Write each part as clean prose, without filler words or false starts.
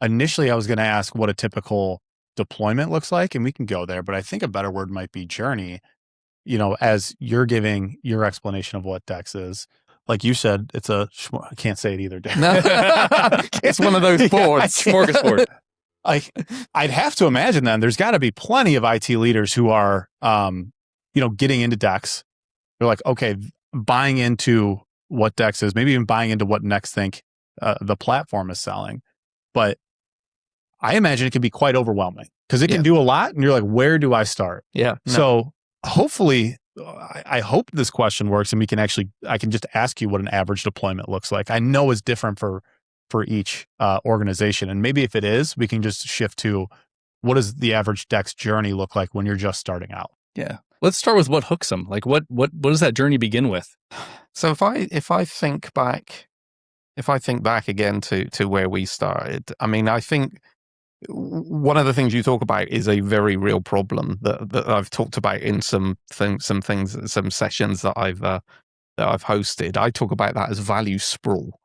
initially I was going to ask what a typical deployment looks like, and we can go there, but I think a better word might be journey. As you're giving your explanation of what Dex is, like you said, I can't say it either. No. It's one of those boards, smorgasbord. I'd have to imagine then there's got to be plenty of IT leaders who are, getting into Dex. They're like, okay, buying into what Dex is, maybe even buying into what Nextthink, the platform is selling. But I imagine it can be quite overwhelming because it can do a lot. And you're like, where do I start? Yeah. No. So hopefully, I hope this question works and I can just ask you what an average deployment looks like. I know it's different for each organization. And maybe if it is, we can just shift to what does the average Dex journey look like when you're just starting out? Yeah. Let's start with what hooks them. Like what does that journey begin with? So if I think back again to where we started, I mean, I think one of the things you talk about is a very real problem that I've talked about in some sessions that I've hosted. I talk about that as value sprawl.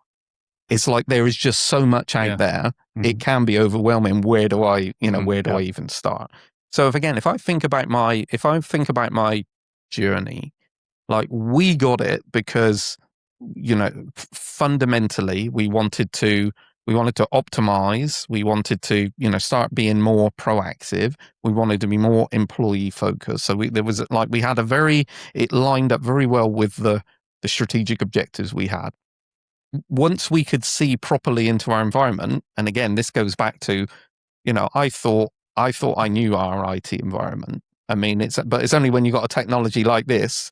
It's like there is just so much out there. Mm-hmm. It can be overwhelming. Where do I even start? So if I think about my journey, like we got it because, fundamentally we wanted to optimize. We wanted to, start being more proactive. We wanted to be more employee focused. So it lined up very well with the strategic objectives we had. Once we could see properly into our environment, and again, this goes back to, I thought I knew our IT environment. I mean, it's only when you got a technology like this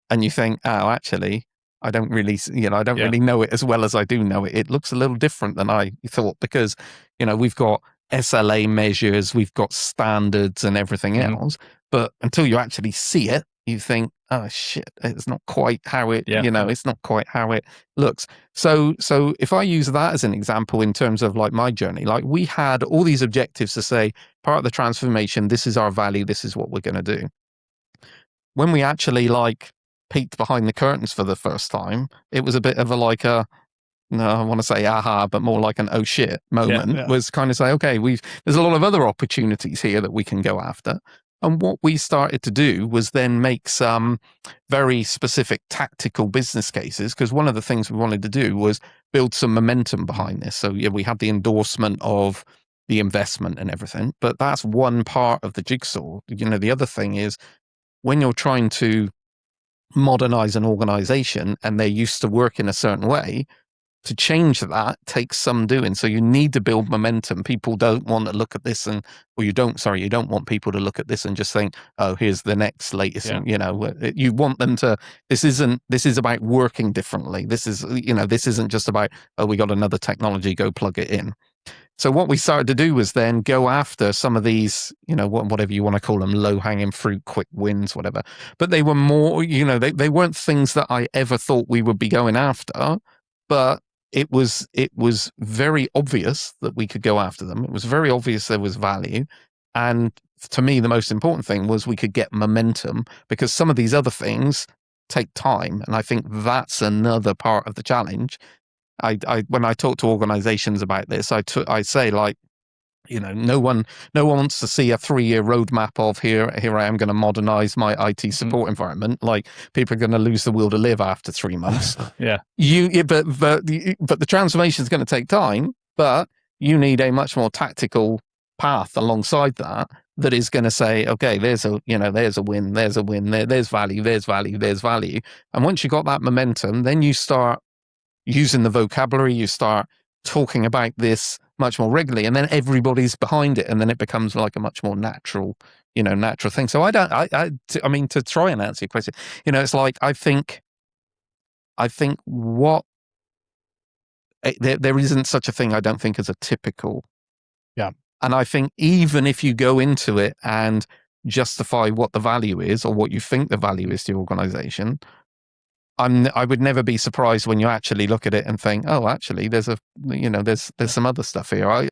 and you think, oh, actually, I don't really really know it as well as I do know it. It looks a little different than I thought because, we've got SLA measures, we've got standards and everything else. But until you actually see it, you think, oh shit, it's not quite how it, it's not quite how it looks. So if I use that as an example in terms of like my journey, like we had all these objectives to say, part of the transformation, this is our value, this is what we're going to do. When we actually peeked behind the curtains for the first time, it was a bit of a no, I want to say aha, but more like an oh shit moment. Was kind of say, okay, there's a lot of other opportunities here that we can go after. And what we started to do was then make some very specific tactical business cases, because one of the things we wanted to do was build some momentum behind this. So we had the endorsement of the investment and everything, but that's one part of the jigsaw. The other thing is when you're trying to modernize an organization and they're used to working a certain way, to change that takes some doing. So you need to build momentum. People don't want to look at this you don't want people to look at this and just think, oh, here's the next latest. You want them to, this is about working differently. This isn't just about, oh, we got another technology, go plug it in. So what we started to do was then go after some of these, whatever you want to call them, low-hanging fruit, quick wins, whatever. But they were more, they weren't things that I ever thought we would be going after, but it was very obvious that we could go after them. It was very obvious there was value. And to me, the most important thing was we could get momentum, because some of these other things take time. And I think that's another part of the challenge. When I talk to organizations about this, I say no one wants to see a 3-year roadmap of here I am going to modernize my IT support environment. Like, people are going to lose the will to live after 3 months. But the transformation is going to take time, but you need a much more tactical path alongside that is going to say, okay, there's a win, there's value, there's value, there's value. And once you got that momentum, then you start using the vocabulary, you start talking about this much more regularly, and then everybody's behind it, and then it becomes like a much more natural thing. So I mean, to try and answer your question, it's like, I think what there isn't such a thing, I don't think, as a typical. Yeah. And I think even if you go into it and justify what the value is, or what you think the value is to your organization, I would never be surprised when you actually look at it and think, oh, actually, there's some other stuff here.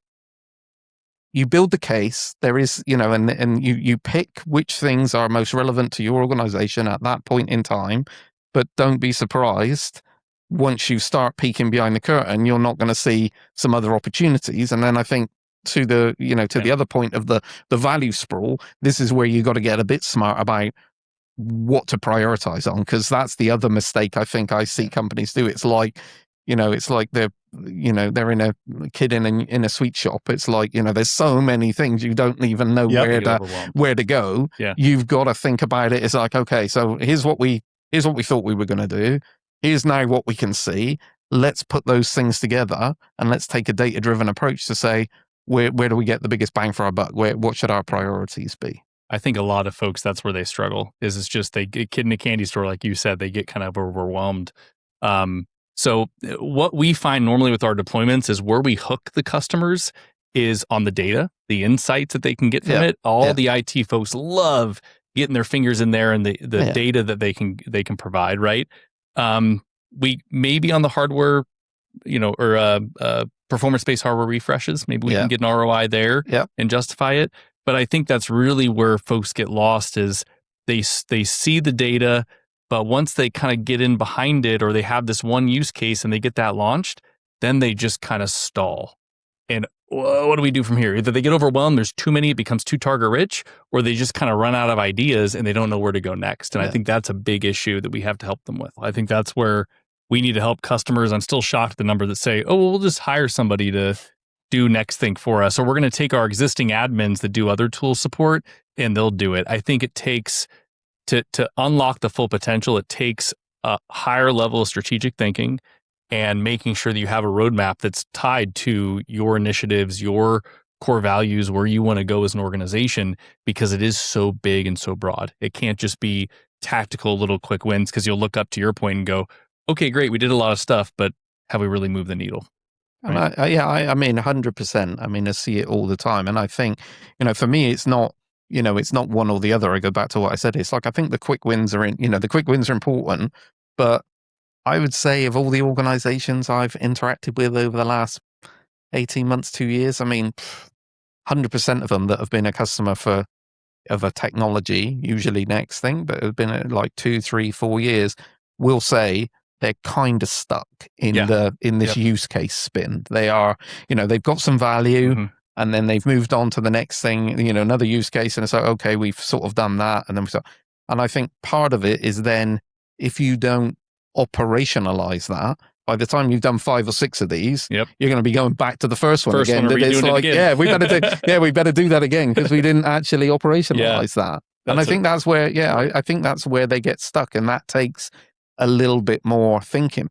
You build the case, there is, and you pick which things are most relevant to your organization at that point in time, but don't be surprised once you start peeking behind the curtain, you're not going to see some other opportunities. And then I think to the, the other point of the value sprawl, this is where you got to get a bit smart about what to prioritize on, because that's the other mistake I think I see companies do. It's like, they're in a kid in a sweet shop. It's like, there's so many things you don't even know where to go. Yeah. You've got to think about it. It's like, okay, so here's what we thought we were going to do. Here's now what we can see. Let's put those things together and let's take a data-driven approach to say, where do we get the biggest bang for our buck? What should our priorities be? I think a lot of folks, that's where they struggle, is it's just they get kid in a candy store, like you said, they get kind of overwhelmed. So what we find normally with our deployments is where we hook the customers is on the data, the insights that they can get from it. All the IT folks love getting their fingers in there and the data that they can provide, right? We maybe on the hardware, or performance-based hardware refreshes, maybe we can get an ROI there and justify it. But I think that's really where folks get lost, is they see the data, but once they kind of get in behind it, or they have this one use case and they get that launched, then they just kind of stall. And what do we do from here? Either they get overwhelmed, there's too many, it becomes too target rich, or they just kind of run out of ideas and they don't know where to go next. And I think that's a big issue that we have to help them with. I think that's where we need to help customers. I'm still shocked at the number that say, oh, well, we'll just hire somebody to do next thing for us, or we're going to take our existing admins that do other tool support and they'll do it. I think it takes to unlock the full potential. It takes a higher level of strategic thinking and making sure that you have a roadmap that's tied to your initiatives, your core values, where you want to go as an organization, because it is so big and so broad. It can't just be tactical little quick wins, because you'll look up to your point and go, okay, great, we did a lot of stuff, but have we really moved the needle? Right. I mean, 100%. I mean, I see it all the time. And I think, for me, it's not, it's not one or the other. I go back to what I said. It's like, I think the quick wins are the quick wins are important. But I would say of all the organizations I've interacted with over the last 18 months, 2 years, I mean, 100% of them that have been a customer of a technology, usually next thing, but have been like 2, 3, 4 years, will say, they're kind of stuck in this use case spin. They are, they've got some value, and then they've moved on to the next thing, another use case, and it's like, okay, we've sort of done that, and then and I think part of it is then, if you don't operationalize that, by the time you've done 5 or 6 of these, you're going to be going back to the first one again. It's like, we better do that again, because we didn't actually operationalize that. And I think that's where, I think that's where they get stuck, and that takes a little bit more thinking.